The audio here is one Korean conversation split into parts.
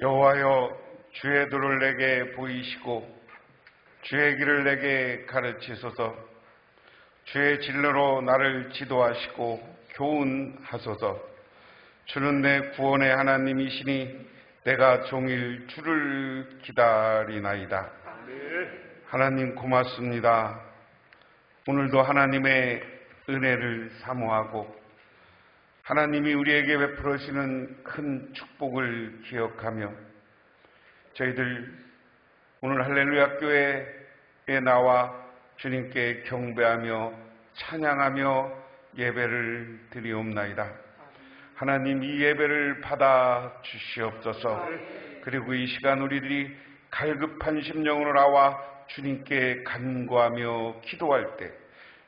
여호와여, 주의 도를 내게 보이시고 주의 길을 내게 가르치소서. 주의 진로로 나를 지도하시고 교훈하소서. 주는 내 구원의 하나님이시니 내가 종일 주를 기다리나이다. 하나님 고맙습니다. 오늘도 하나님의 은혜를 사모하고 하나님이 우리에게 베풀으시는 큰 축복을 기억하며 저희들 오늘 할렐루야 교회에 나와 주님께 경배하며 찬양하며 예배를 드리옵나이다. 하나님, 이 예배를 받아 주시옵소서. 그리고 이 시간 우리들이 갈급한 심령으로 나와 주님께 간구하며 기도할 때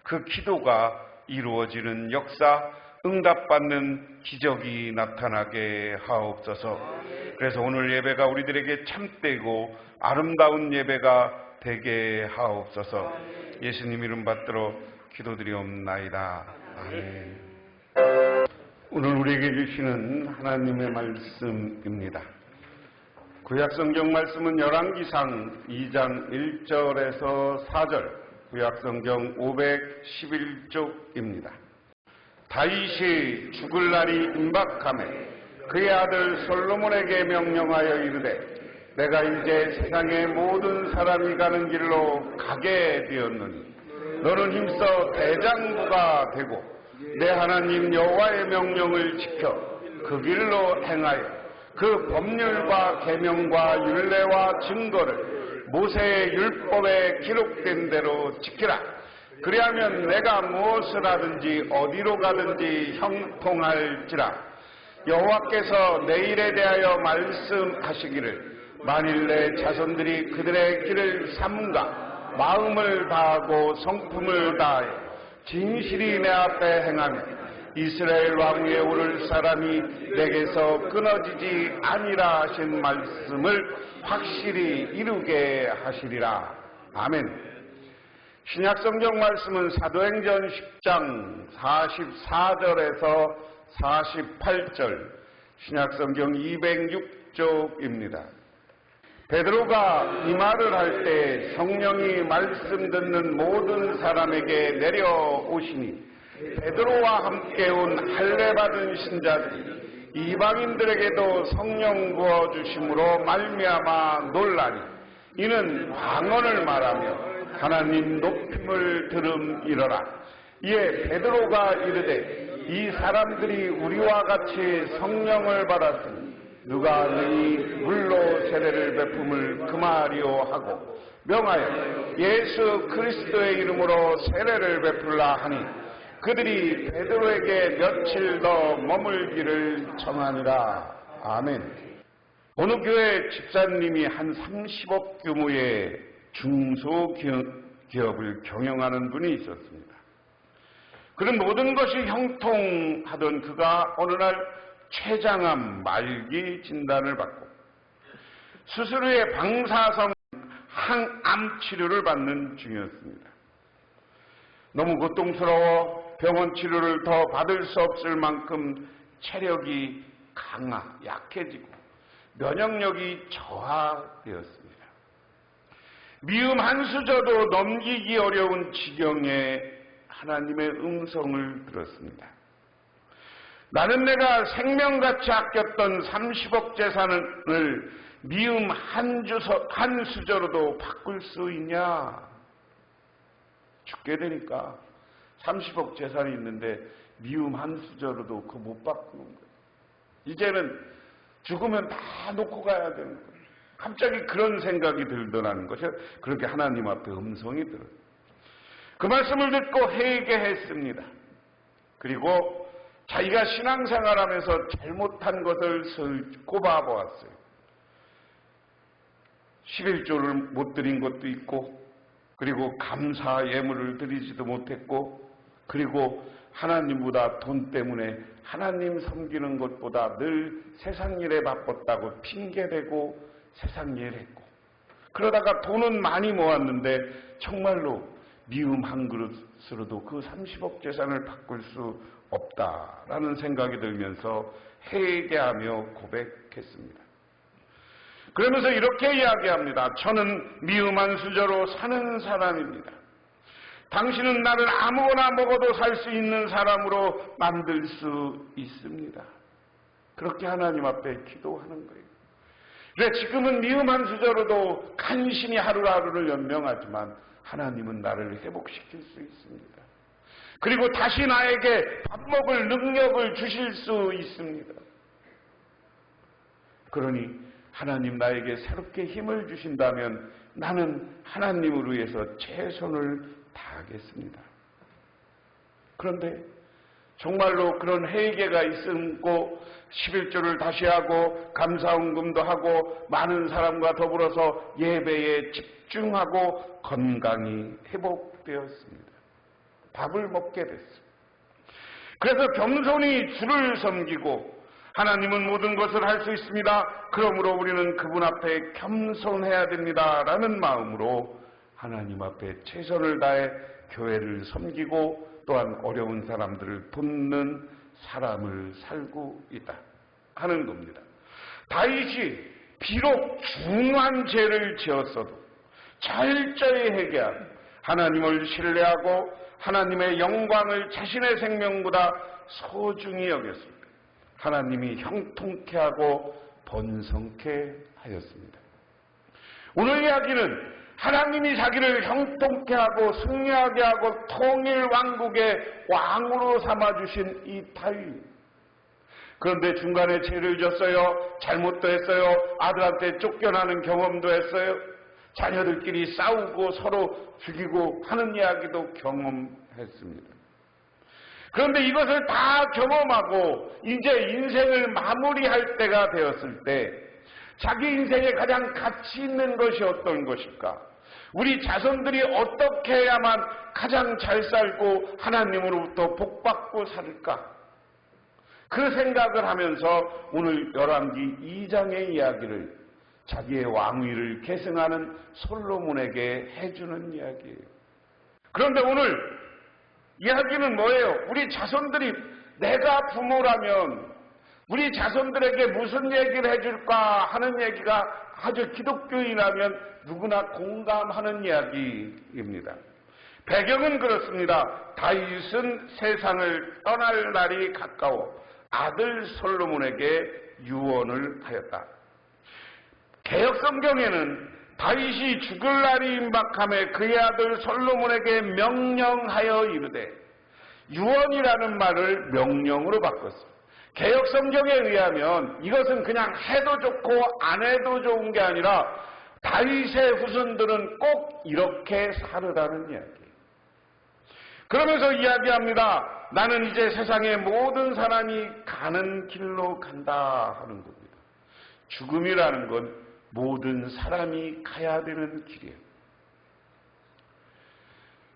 그 기도가 이루어지는 역사, 응답받는 기적이 나타나게 하옵소서. 그래서 오늘 예배가 우리들에게 참되고 아름다운 예배가 되게 하옵소서. 예수님 이름 받들어 기도드리옵나이다. 아멘. 오늘 우리에게 주시는 하나님의 말씀입니다. 구약성경 말씀은 열왕기상 2장 1절에서 4절, 구약성경 511쪽입니다. 다윗이 죽을 날이 임박하매 그의 아들 솔로몬에게 명령하여 이르되 내가 이제 세상의 모든 사람이 가는 길로 가게 되었느니 너는 힘써 대장부가 되고 내 하나님 여호와의 명령을 지켜 그 길로 행하여 그 법률과 계명과 율례와 증거를 모세의 율법에 기록된 대로 지키라. 그리하면 내가 무엇을 하든지 어디로 가든지 형통할지라. 여호와께서 내 일에 대하여 말씀하시기를 만일 내 자손들이 그들의 길을 삼가 마음을 다하고 성품을 다하여 진실이 내 앞에 행하면 이스라엘 왕위에 오를 사람이 내게서 끊어지지 아니라 하신 말씀을 확실히 이루게 하시리라. 아멘. 신약성경 말씀은 사도행전 10장 44절에서 48절, 신약성경 206쪽입니다. 베드로가 이 말을 할 때 성령이 말씀 듣는 모든 사람에게 내려오시니 베드로와 함께 온 할례 받은 신자들이 이방인들에게도 성령 부어주심으로 말미암아 놀라니 이는 방언을 말하며 하나님 높임을 들음이러라. 이에 베드로가 이르되 이 사람들이 우리와 같이 성령을 받았으니 누가 너희 물로 세례를 베품을 금하리오 하고 명하여 예수 그리스도의 이름으로 세례를 베풀라 하니 그들이 베드로에게 며칠 더 머물기를 청하니라. 아멘. 어느 교회 집사님이 한 30억 규모의 중소기업을 경영하는 분이 있었습니다. 그런 모든 것이 형통하던 그가 어느 날 췌장암 말기 진단을 받고 수술 후에 방사성 항암 치료를 받는 중이었습니다. 너무 고통스러워 병원 치료를 더 받을 수 없을 만큼 체력이 약해지고 면역력이 저하되었습니다. 미움 한 수저도 넘기기 어려운 지경에 하나님의 음성을 들었습니다. 나는 내가 생명같이 아꼈던 30억 재산을 미움 한 수저로도 바꿀 수 있냐? 죽게 되니까 30억 재산이 있는데 미움 한 수저로도 그거 못 바꾸는 거예요. 이제는 죽으면 다 놓고 가야 되는 거예요. 갑자기 그런 생각이 들더라는 것이요. 그렇게 하나님 앞에 음성이 들어요. 그 말씀을 듣고 회개했습니다. 그리고 자기가 신앙생활하면서 잘못한 것을 꼽아보았어요. 11조를 못 드린 것도 있고, 그리고 감사 예물을 드리지도 못했고, 그리고 하나님보다 돈 때문에 하나님 섬기는 것보다 늘 세상 일에 바빴다고 핑계대고 세상 일을 했고, 그러다가 돈은 많이 모았는데 정말로 미움 한 그릇으로도 그 30억 재산을 바꿀 수 없다라는 생각이 들면서 회개하며 고백했습니다. 그러면서 이렇게 이야기합니다. 저는 미움한 수저로 사는 사람입니다. 당신은 나를 아무거나 먹어도 살 수 있는 사람으로 만들 수 있습니다. 그렇게 하나님 앞에 기도하는 거예요. 그래, 지금은 미움한 수저로도 간신히 하루하루를 연명하지만 하나님은 나를 회복시킬 수 있습니다. 그리고 다시 나에게 밥 먹을 능력을 주실 수 있습니다. 그러니 하나님 나에게 새롭게 힘을 주신다면 나는 하나님을 위해서 최선을 다하겠습니다. 그런데 정말로 그런 회개가 있고 11조를 다시 하고 감사헌금도 하고 많은 사람과 더불어서 예배에 집중하고 건강이 회복되었습니다. 밥을 먹게 됐습니다. 그래서 겸손히 주를 섬기고 하나님은 모든 것을 할 수 있습니다. 그러므로 우리는 그분 앞에 겸손해야 됩니다. 라는 마음으로 하나님 앞에 최선을 다해 교회를 섬기고 또한 어려운 사람들을 돕는 사람을 살고 있다 하는 겁니다. 다윗이 비록 중한 죄를 지었어도 철저히 회개하고 하나님을 신뢰하고 하나님의 영광을 자신의 생명보다 소중히 여겼습니다. 하나님이 형통케 하고 번성케 하였습니다. 오늘 이야기는 하나님이 자기를 형통케 하고 승리하게 하고 통일 왕국의 왕으로 삼아주신 이 다윗. 그런데 중간에 죄를 졌어요. 잘못도 했어요. 아들한테 쫓겨나는 경험도 했어요. 자녀들끼리 싸우고 서로 죽이고 하는 이야기도 경험했습니다. 그런데 이것을 다 경험하고 이제 인생을 마무리할 때가 되었을 때 자기 인생에 가장 가치 있는 것이 어떤 것일까? 우리 자손들이 어떻게 해야만 가장 잘 살고 하나님으로부터 복받고 살을까? 그 생각을 하면서 오늘 열왕기 2장의 이야기를 자기의 왕위를 계승하는 솔로몬에게 해주는 이야기예요. 그런데 오늘 이야기는 뭐예요? 우리 자손들이 내가 부모라면 우리 자손들에게 무슨 얘기를 해줄까 하는 얘기가 아주 기독교인이라면 누구나 공감하는 이야기입니다. 배경은 그렇습니다. 다윗은 세상을 떠날 날이 가까워 아들 솔로몬에게 유언을 하였다. 개역성경에는 다윗이 죽을 날이 임박함에 그의 아들 솔로몬에게 명령하여 이르되 유언이라는 말을 명령으로 바꿨습니다. 개역성경에 의하면 이것은 그냥 해도 좋고 안 해도 좋은 게 아니라 다윗의 후손들은 꼭 이렇게 살으라는 이야기예요. 그러면서 이야기합니다. 나는 이제 세상의 모든 사람이 가는 길로 간다 하는 겁니다. 죽음이라는 건 모든 사람이 가야 되는 길이에요.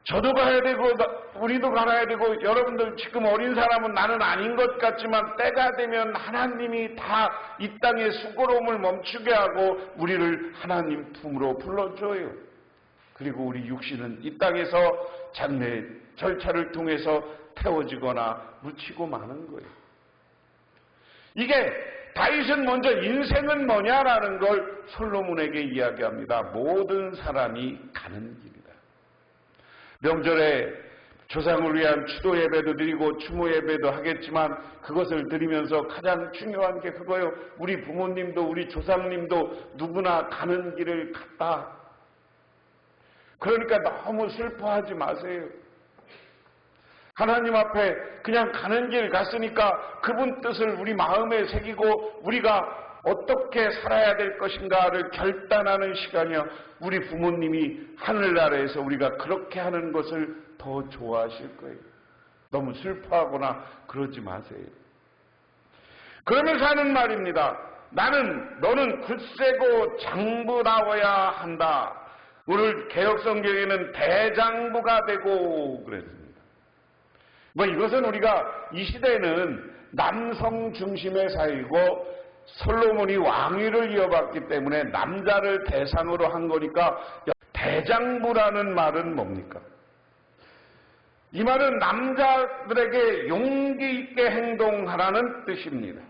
저도 가야 되고 우리도 가야 되고 여러분들 지금 어린 사람은 나는 아닌 것 같지만 때가 되면 하나님이 다 이 땅의 수고로움을 멈추게 하고 우리를 하나님 품으로 불러줘요. 그리고 우리 육신은 이 땅에서 장례 절차를 통해서 태워지거나 묻히고 마는 거예요. 이게 다윗은 먼저 인생은 뭐냐라는 걸 솔로몬에게 이야기합니다. 모든 사람이 가는 길이다. 명절에 조상을 위한 추도 예배도 드리고 추모 예배도 하겠지만 그것을 드리면서 가장 중요한 게 그거예요. 우리 부모님도 우리 조상님도 누구나 가는 길을 갔다. 그러니까 너무 슬퍼하지 마세요. 하나님 앞에 그냥 가는 길 갔으니까 그분 뜻을 우리 마음에 새기고 우리가 어떻게 살아야 될 것인가를 결단하는 시간이요. 우리 부모님이 하늘나라에서 우리가 그렇게 하는 것을 더 좋아하실 거예요. 너무 슬퍼하거나 그러지 마세요. 그러면서 하는 말입니다. 너는 굳세고 장부다워야 한다. 오늘 개역성경에는 대장부가 되고 그랬습니다. 이것은 우리가 이 시대는 남성 중심의 사회이고 솔로몬이 왕위를 이어받기 때문에 남자를 대상으로 한 거니까 대장부라는 말은 뭡니까? 이 말은 남자들에게 용기 있게 행동하라는 뜻입니다.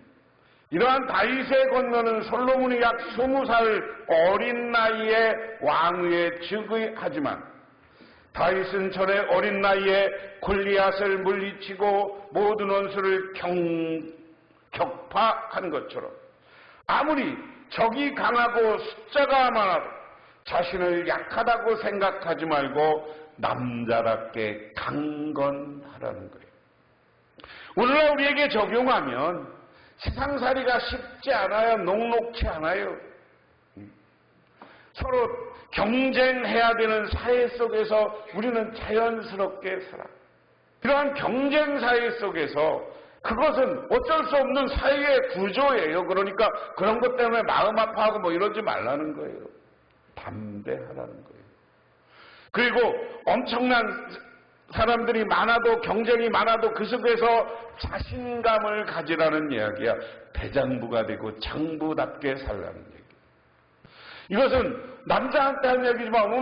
이러한 다윗의 권면은 솔로몬이 약 20살 어린 나이에 왕위에 즉위하지만 다윗은 전에 어린 나이에 골리앗을 물리치고 모든 원수를 격파한 것처럼 아무리 적이 강하고 숫자가 많아도 자신을 약하다고 생각하지 말고 남자답게 강건하라는 거예요. 오늘날 우리에게 적용하면 세상살이가 쉽지 않아요. 녹록치 않아요. 서로 경쟁해야 되는 사회 속에서 우리는 자연스럽게 살아. 그러한 경쟁 사회 속에서 그것은 어쩔 수 없는 사회의 구조예요. 그러니까 그런 것 때문에 마음 아파하고 뭐 이러지 말라는 거예요. 담대하라는 거예요. 그리고 엄청난 사람들이 많아도 경쟁이 많아도 그 속에서 자신감을 가지라는 이야기야. 대장부가 되고 장부답게 살라는 얘기. 이것은 남자한테 하는 얘기지만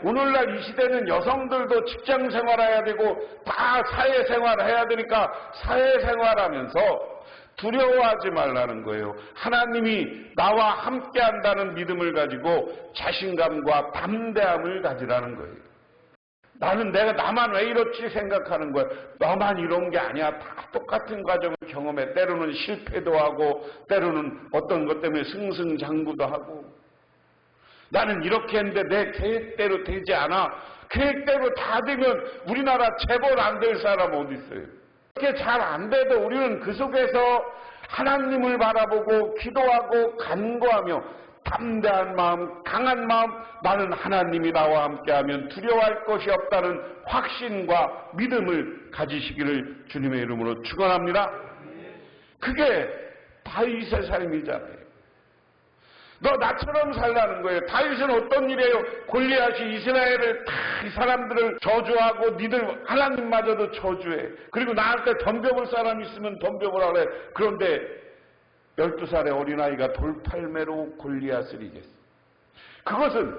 오늘날 이 시대는 여성들도 직장 생활해야 되고 다 사회생활 해야 되니까 사회생활하면서 두려워하지 말라는 거예요. 하나님이 나와 함께 한다는 믿음을 가지고 자신감과 담대함을 가지라는 거예요. 나만 왜 이렇지 생각하는 거야. 너만 이런 게 아니야. 다 똑같은 과정을 경험해. 때로는 실패도 하고 때로는 어떤 것 때문에 승승장구도 하고. 나는 이렇게 했는데 내 계획대로 되지 않아. 계획대로 다 되면 우리나라 재벌 안 될 사람 어디 있어요. 그렇게 잘 안 돼도 우리는 그 속에서 하나님을 바라보고 기도하고 간구하며 담대한 마음, 강한 마음, 나는 하나님이 나와 함께하면 두려워할 것이 없다는 확신과 믿음을 가지시기를 주님의 이름으로 축원합니다. 그게 다윗의 삶이잖아요. 너 나처럼 살라는 거예요. 다윗은 어떤 일이에요? 골리앗이 이스라엘을 다 이 사람들을 저주하고 니들 하나님마저도 저주해. 그리고 나한테 덤벼볼 사람 있으면 덤벼보라 그래. 그런데 12살의 어린아이가 돌팔매로 골리앗을 이겼어. 그것은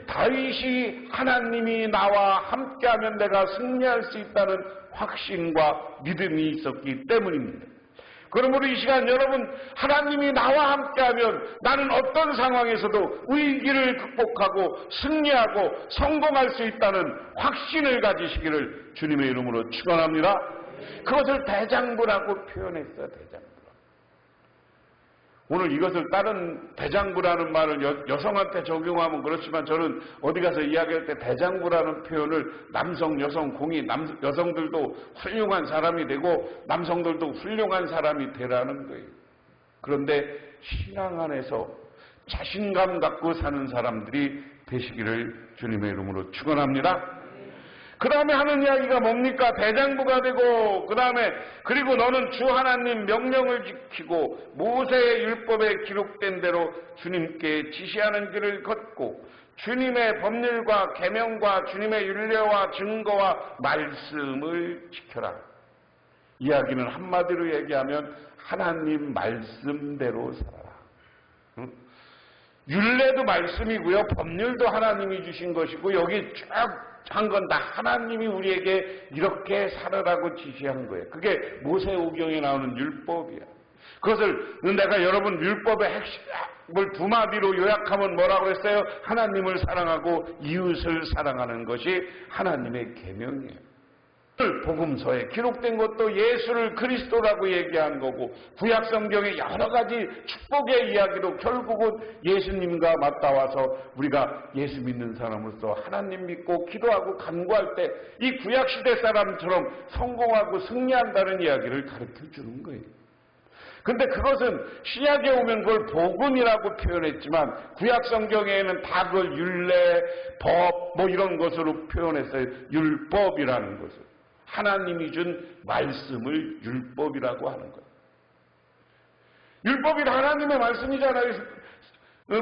다윗이 하나님이 나와 함께하면 내가 승리할 수 있다는 확신과 믿음이 있었기 때문입니다. 그러므로 이 시간 여러분, 하나님이 나와 함께하면 나는 어떤 상황에서도 위기를 극복하고 승리하고 성공할 수 있다는 확신을 가지시기를 주님의 이름으로 축원합니다. 그것을 대장부라고 표현했어요. 대장부. 오늘 이것을 다른 대장부라는 말을 여성한테 적용하면 그렇지만 저는 어디 가서 이야기할 때 대장부라는 표현을 남성, 여성, 공이 여성들도 훌륭한 사람이 되고 남성들도 훌륭한 사람이 되라는 거예요. 그런데 신앙 안에서 자신감 갖고 사는 사람들이 되시기를 주님의 이름으로 축원합니다. 그 다음에 하는 이야기가 뭡니까? 대장부가 되고 그리고 너는 주 하나님 명령을 지키고 모세의 율법에 기록된 대로 주님께 지시하는 길을 걷고 주님의 법률과 계명과 주님의 율례와 증거와 말씀을 지켜라. 이야기는 한마디로 얘기하면 하나님 말씀대로 살아라. 율례도 말씀이고요. 법률도 하나님이 주신 것이고 여기 쭉 한 건 다 하나님이 우리에게 이렇게 살아라고 지시한 거예요. 그게 모세오경에 나오는 율법이야. 그것을 내가 여러분 율법의 핵심을 두 마디로 요약하면 뭐라고 했어요? 하나님을 사랑하고 이웃을 사랑하는 것이 하나님의 계명이에요. 복음서에 기록된 것도 예수를 그리스도라고 얘기한 거고 구약 성경의 여러 가지 축복의 이야기도 결국은 예수님과 맞닿아서 우리가 예수 믿는 사람으로서 하나님 믿고 기도하고 간구할 때 이 구약 시대 사람처럼 성공하고 승리한다는 이야기를 가르쳐 주는 거예요. 근데 그것은 신약에 오면 그걸 복음이라고 표현했지만 구약 성경에는 다 그걸 율례, 법 뭐 이런 것으로 표현했어요. 율법이라는 것을. 하나님이 준 말씀을 율법이라고 하는 거예요. 율법이 하나님의 말씀이잖아요.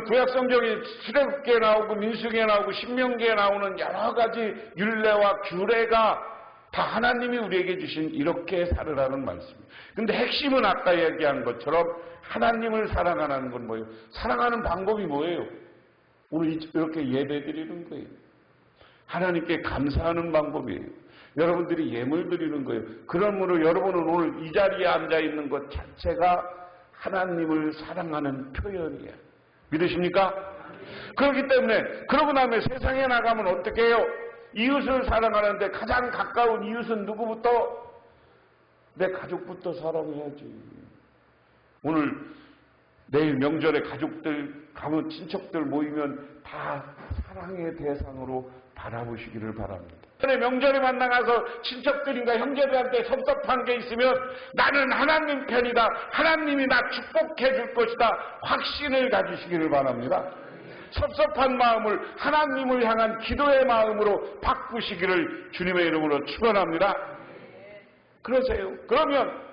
구약 성경에 출애굽기에 나오고 민수기에 나오고 신명기에 나오는 여러 가지 율례와 규례가 다 하나님이 우리에게 주신 이렇게 살으라는 말씀이에요. 근데 핵심은 아까 얘기한 것처럼 하나님을 사랑하는 건 뭐예요? 사랑하는 방법이 뭐예요? 오늘 이렇게 예배 드리는 거예요. 하나님께 감사하는 방법이에요. 여러분들이 예물 드리는 거예요. 그러므로 여러분은 오늘 이 자리에 앉아 있는 것 자체가 하나님을 사랑하는 표현이야. 믿으십니까? 그렇기 때문에 그러고 나면 세상에 나가면 어떻게 해요? 이웃을 사랑하는데 가장 가까운 이웃은 누구부터? 내 가족부터 사랑해야지. 오늘 내일 명절에 가족들 가면 친척들 모이면 다 사랑의 대상으로 바라보시기를 바랍니다. 명절에 만나가서 친척들인가 형제들한테 섭섭한 게 있으면 나는 하나님 편이다. 하나님이 나 축복해 줄 것이다. 확신을 가지시기를 바랍니다. 섭섭한 마음을 하나님을 향한 기도의 마음으로 바꾸시기를 주님의 이름으로 축원합니다. 그러세요. 그러면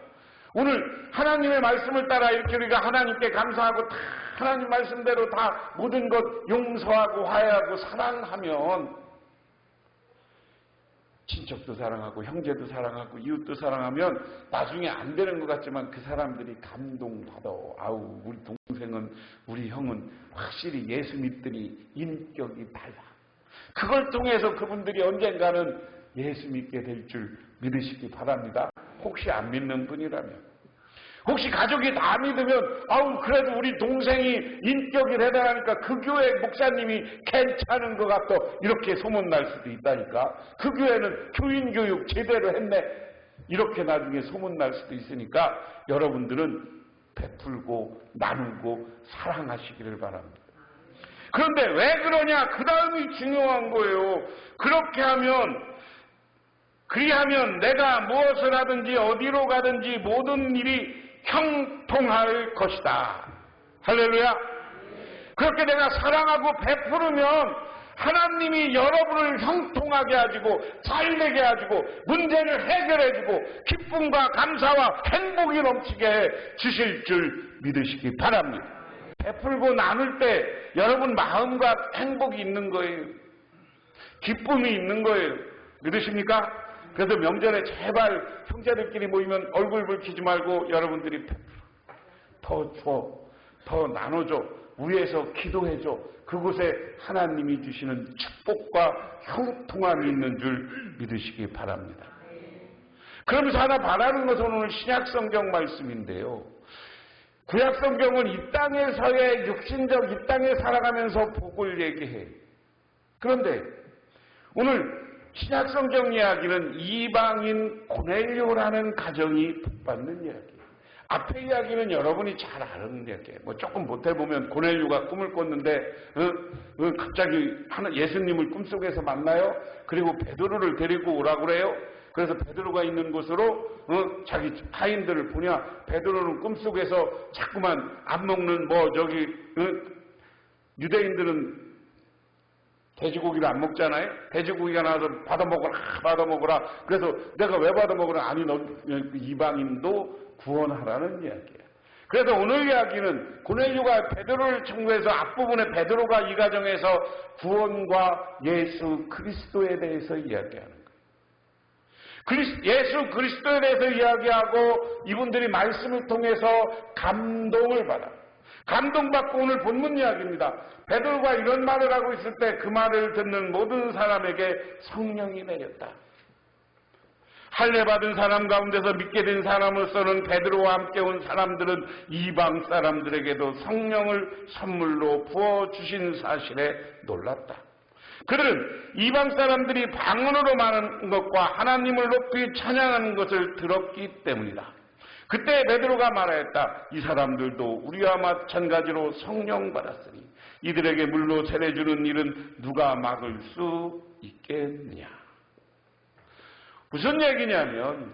오늘 하나님의 말씀을 따라 이렇게 우리가 하나님께 감사하고 다 하나님 말씀대로 다 모든 것 용서하고 화해하고 사랑하면 친척도 사랑하고 형제도 사랑하고 이웃도 사랑하면 나중에 안 되는 것 같지만 그 사람들이 감동받아. 아우 우리 동생은 우리 형은 확실히 예수 믿더니 인격이 달라. 그걸 통해서 그분들이 언젠가는 예수 믿게 될 줄 믿으시기 바랍니다. 혹시 안 믿는 분이라면. 혹시 가족이 다 믿으면 아우 그래도 우리 동생이 인격이 대단하니까 그 교회 목사님이 괜찮은 것 같다 이렇게 소문날 수도 있다니까. 그 교회는 교인 교육 제대로 했네 이렇게 나중에 소문날 수도 있으니까 여러분들은 베풀고 나누고 사랑하시기를 바랍니다. 그런데 왜 그러냐? 그 다음이 중요한 거예요. 그리하면 내가 무엇을 하든지 어디로 가든지 모든 일이 형통할 것이다. 할렐루야. 그렇게 내가 사랑하고 베푸르면 하나님이 여러분을 형통하게 하시고 잘되게 하시고 문제를 해결해주고 기쁨과 감사와 행복이 넘치게 해 주실 줄 믿으시기 바랍니다. 베풀고 나눌 때 여러분 마음과 행복이 있는 거예요. 기쁨이 있는 거예요. 믿으십니까? 그래서 명절에 제발 형제들끼리 모이면 얼굴 붉히지 말고 여러분들이 더 줘, 더 나눠줘, 위에서 기도해줘. 그곳에 하나님이 주시는 축복과 형통함이 있는 줄 믿으시기 바랍니다. 그러면서 하나 바라는 것은 오늘 신약성경 말씀인데요. 구약성경은 이 땅에서의 육신적 이 땅에 살아가면서 복을 얘기해. 그런데 오늘 신약성경 이야기는 이방인 고넬료라는 가정이 복받는 이야기예요. 앞에 이야기는 여러분이 잘 아는 이야기예요. 뭐 조금 못해보면 고넬료가 꿈을 꿨는데 갑자기 예수님을 꿈속에서 만나요. 그리고 베드로를 데리고 오라고 그래요. 그래서 베드로가 있는 곳으로 자기 하인들을 보냐. 베드로는 꿈속에서 자꾸만 안 먹는 유대인들은 돼지고기를 안 먹잖아요. 돼지고기가 나와서 받아먹어라. 그래서 내가 왜 받아먹으라? 아니 너 이방인도 구원하라는 이야기야. 그래서 오늘 이야기는 고넬료가 베드로를 청구해서 앞부분에 베드로가 이 가정에서 구원과 예수 그리스도에 대해서 이야기하는 거예요. 예수 그리스도에 대해서 이야기하고 이분들이 말씀을 통해서 감동을 받아. 감동받고 오늘 본문 이야기입니다. 베드로가 이런 말을 하고 있을 때 그 말을 듣는 모든 사람에게 성령이 내렸다. 할례 받은 사람 가운데서 믿게 된 사람으로서는 베드로와 함께 온 사람들은 이방 사람들에게도 성령을 선물로 부어주신 사실에 놀랐다. 그들은 이방 사람들이 방언으로 말하는 것과 하나님을 높이 찬양하는 것을 들었기 때문이다. 그때 베드로가 말하였다. 이 사람들도 우리와 마찬가지로 성령 받았으니 이들에게 물로 세례주는 일은 누가 막을 수 있겠느냐. 무슨 얘기냐면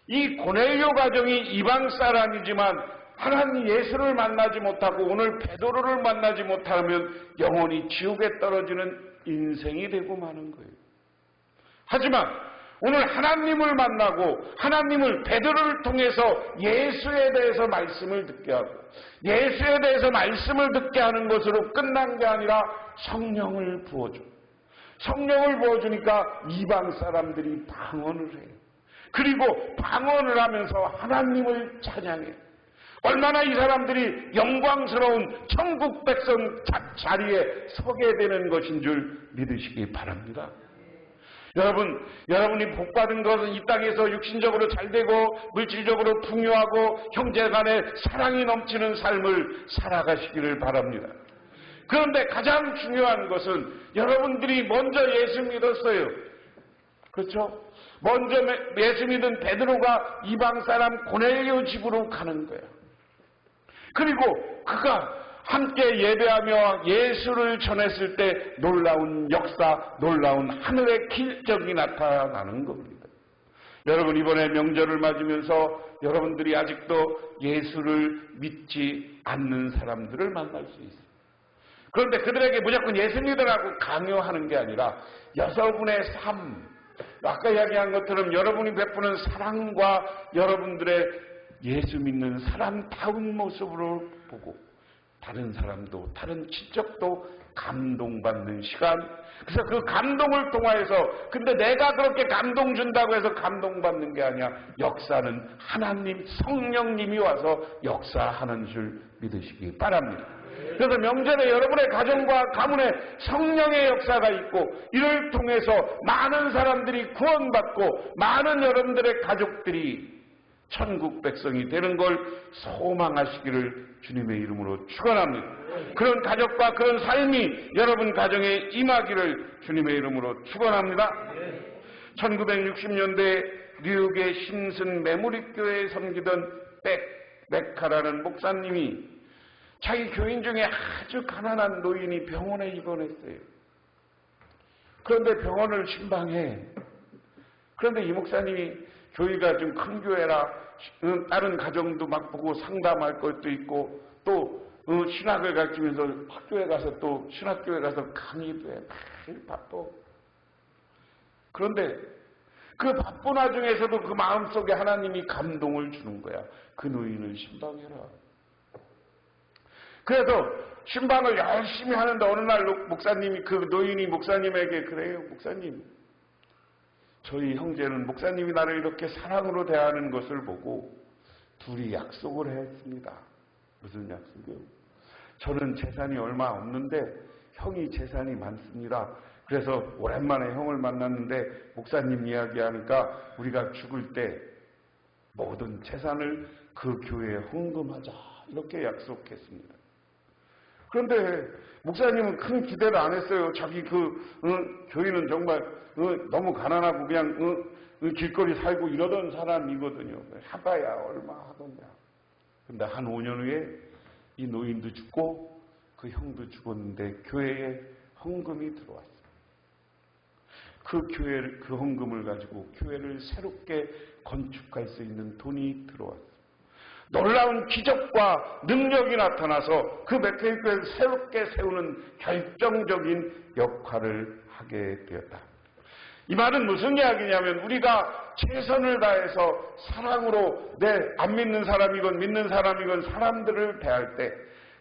이 고넬료 가정이 이방 사람이지만 하나님 예수를 만나지 못하고 오늘 베드로를 만나지 못하면 영원히 지옥에 떨어지는 인생이 되고 마는 거예요. 하지만 오늘 하나님을 만나고 하나님을 베드로를 통해서 예수에 대해서 말씀을 듣게 하고 예수에 대해서 말씀을 듣게 하는 것으로 끝난 게 아니라 성령을 부어줘. 성령을 부어주니까 이방 사람들이 방언을 해요. 그리고 방언을 하면서 하나님을 찬양해요. 얼마나 이 사람들이 영광스러운 천국 백성 자리에 서게 되는 것인 줄 믿으시기 바랍니다. 여러분이 복받은 것은 이 땅에서 육신적으로 잘되고 물질적으로 풍요하고 형제 간에 사랑이 넘치는 삶을 살아가시기를 바랍니다. 그런데 가장 중요한 것은 여러분들이 먼저 예수 믿었어요. 그렇죠? 먼저 예수 믿은 베드로가 이방 사람 고넬료 집으로 가는 거예요. 그리고 그가 함께 예배하며 예수를 전했을 때 놀라운 역사, 놀라운 하늘의 기적이 나타나는 겁니다. 여러분, 이번에 명절을 맞으면서 여러분들이 아직도 예수를 믿지 않는 사람들을 만날 수 있어요. 그런데 그들에게 무조건 예수 믿으라고 강요하는 게 아니라 여러분의 삶, 아까 이야기한 것처럼 여러분이 베푸는 사랑과 여러분들의 예수 믿는 사람다운 모습으로 보고 다른 사람도, 다른 친척도 감동받는 시간. 그래서 그 감동을 통하여서, 근데 내가 그렇게 감동 준다고 해서 감동받는 게 아니야. 역사는 하나님, 성령님이 와서 역사하는 줄 믿으시기 바랍니다. 그래서 명절에 여러분의 가정과 가문에 성령의 역사가 있고, 이를 통해서 많은 사람들이 구원받고 많은 여러분들의 가족들이 천국 백성이 되는 걸 소망하시기를 주님의 이름으로 축원합니다. 그런 가족과 그런 삶이 여러분 가정에 임하기를 주님의 이름으로 축원합니다. 1960년대 뉴욕의 심슨 메모리 교회에 섬기던 맥카라는 목사님이 자기 교인 중에 아주 가난한 노인이 병원에 입원했어요. 그런데 병원을 신방해. 그런데 이 목사님이 교회가 좀 큰 교회라 다른 가정도 막 보고 상담할 것도 있고 또 신학을 가르치면서 학교에 가서 또 신학교에 가서 강의도 해. 매일 바빠. 그런데 그 바쁜 와중에서도 그 마음속에 하나님이 감동을 주는 거야. 그 노인을 신방해라. 그래서 신방을 열심히 하는데 어느 날 목사님이, 그 노인이 목사님에게 그래요. 목사님, 저희 형제는 목사님이 나를 이렇게 사랑으로 대하는 것을 보고 둘이 약속을 했습니다. 무슨 약속이요? 저는 재산이 얼마 없는데 형이 재산이 많습니다. 그래서 오랜만에 형을 만났는데 목사님 이야기하니까 우리가 죽을 때 모든 재산을 그 교회에 헌금하자, 이렇게 약속했습니다. 그런데 목사님은 큰 기대를 안 했어요. 자기 교인은 정말 너무 가난하고 그냥 길거리 살고 이러던 사람이거든요. 하봐야 얼마 하더냐. 근데 한 5년 후에 이 노인도 죽고 그 형도 죽었는데 교회에 헌금이 들어왔어요. 그 헌금을 가지고 교회를 새롭게 건축할 수 있는 돈이 들어왔어요. 놀라운 기적과 능력이 나타나서 그 베테일교회를 새롭게 세우는 결정적인 역할을 하게 되었다. 이 말은 무슨 이야기냐면 우리가 최선을 다해서 사랑으로 안 믿는 사람이건 믿는 사람이건 사람들을 대할 때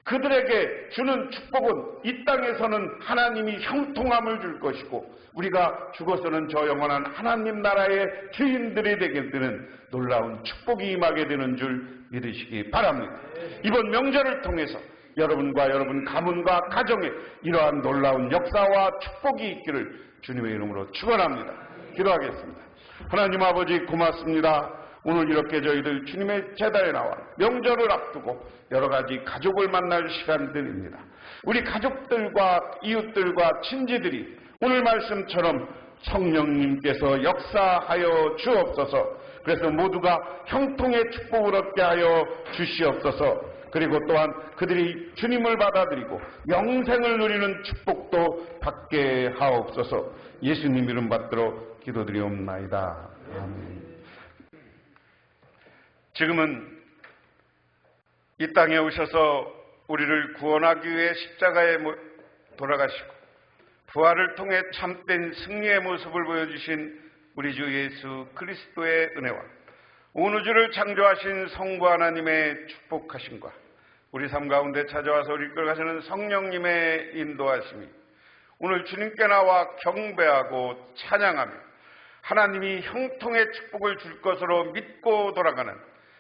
그들에게 주는 축복은 이 땅에서는 하나님이 형통함을 줄 것이고 우리가 죽어서는 저 영원한 하나님 나라의 주인들이 되게 되는 놀라운 축복이 임하게 되는 줄 믿으시기 바랍니다. 이번 명절을 통해서 여러분과 여러분 가문과 가정에 이러한 놀라운 역사와 축복이 있기를 주님의 이름으로 축원합니다. 기도하겠습니다. 하나님 아버지 고맙습니다. 오늘 이렇게 저희들 주님의 제단에 나와 명절을 앞두고 여러 가지 가족을 만날 시간들입니다. 우리 가족들과 이웃들과 친지들이 오늘 말씀처럼 성령님께서 역사하여 주옵소서. 그래서 모두가 형통의 축복을 얻게 하여 주시옵소서. 그리고 또한 그들이 주님을 받아들이고 영생을 누리는 축복도 받게 하옵소서. 예수님 이름 받들어 기도드리옵나이다. 아멘. 지금은 이 땅에 오셔서 우리를 구원하기 위해 십자가에 돌아가시고 부활을 통해 참된 승리의 모습을 보여주신 우리 주 예수 그리스도의 은혜와 온 우주를 창조하신 성부 하나님의 축복하심과 우리 삶 가운데 찾아와서 우리 이끌어가시는 성령님의 인도하심이 오늘 주님께 나와 경배하고 찬양하며 하나님이 형통의 축복을 줄 것으로 믿고 돌아가는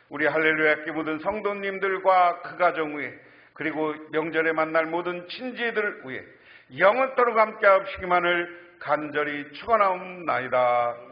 우리 할렐루야 교회 모든 성도님들과 그 가정 위에 그리고 명절에 만날 모든 친지들을 위해 영원토록 함께 하시기만을 간절히 축원하옵나이다.